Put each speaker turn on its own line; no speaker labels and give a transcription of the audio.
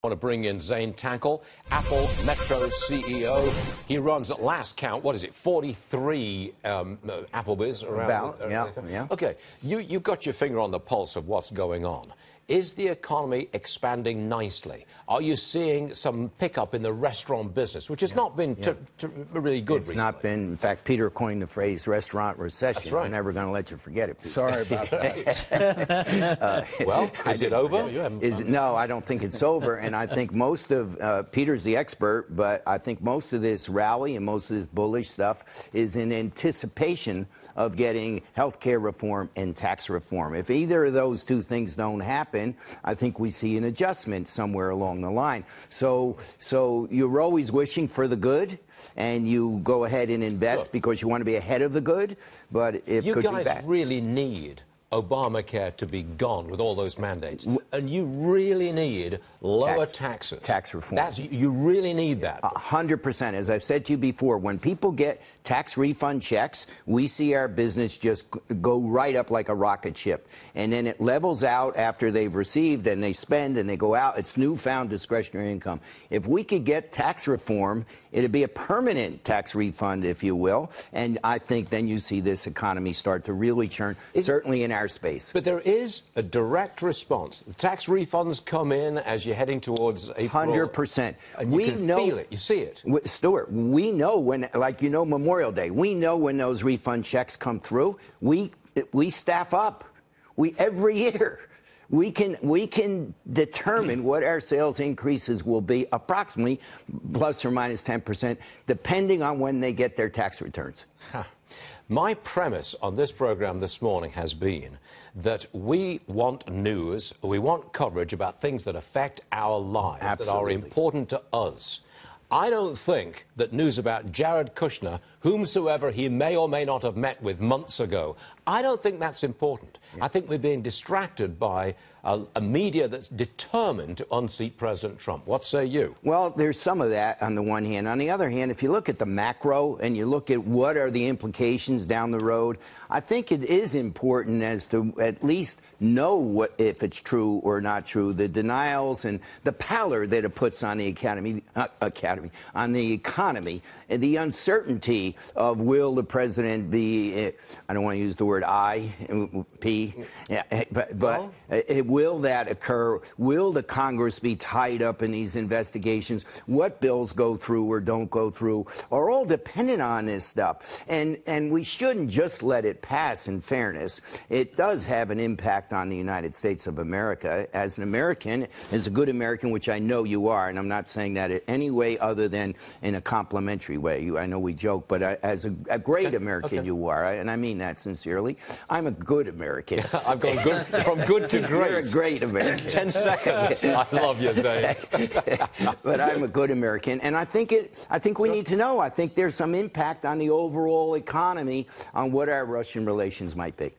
I want to bring in Zane Tankel, Apple Metro CEO. He runs, at last count, what is it, 43 Applebee's around?
Yeah.
Okay, you've got your finger on the pulse of what's going on. Is the economy expanding nicely? Are you seeing some pickup in the restaurant business, which has not been really good recently?
It's not been. In fact, Peter coined the phrase restaurant recession.
That's right.
I'm never going to let you forget it, Peter.
Sorry about that.
Well, is it over?
No, I don't think it's over. And I think most of, Peter's the expert, but I think most of this rally and most of this bullish stuff is in anticipation of getting health care reform and tax reform. If either of those two things don't happen, I think we see an adjustment somewhere along the line. So you're always wishing for the good, and you go ahead and invest because you want to be ahead of the good, but it could be bad.
You guys really need Obamacare to be gone with all those mandates, and you really need lower taxes.
Tax reform.
You really need that.
100%. As I've said to you before, when people get tax refund checks, we see our business just go right up like a rocket ship. And then it levels out after they've received and they spend and they go out. It's newfound discretionary income. If we could get tax reform, it'd be a permanent tax refund, if you will. And I think then you see this economy start to really churn, certainly in our space.
But there is a direct response. The tax refunds come in as you're heading towards April.
100%.
And you can feel it. You see it.
Stuart, we know when, like, you know, Memorial Day, we know when those refund checks come through. We staff up. Every year. We can determine what our sales increases will be, approximately plus or minus 10%, depending on when they get their tax returns.
My premise on this program this morning has been that we want news, we want coverage about things that affect our lives, that are important to us. I don't think that news about Jared Kushner, whomsoever he may or may not have met with months ago, I don't think that's important. I think we're being distracted by a media that's determined to unseat President Trump. What say you?
Well, there's some of that on the one hand. On the other hand, if you look at the macro and you look at what are the implications down the road, I think it is important as to at least know if it's true or not true, the denials and the pallor that it puts on the economy, and the uncertainty of will the president be, I don't want to use the word will that occur? Will the Congress be tied up in these investigations? What bills go through or don't go through are all dependent on this stuff. And we shouldn't just let it pass, in fairness. It does have an impact on the United States of America. As an American, as a good American, which I know you are, and I'm not saying that in any way other than in a complimentary way. I know we joke, but as a great American you are, and I mean that sincerely. I'm a good American.
I've gone from good to great.
You're a great American.
10 seconds. I love you, Zane.
But I'm a good American, and I think we need to know. I think there's some impact on the overall economy on what our Russian relations might be.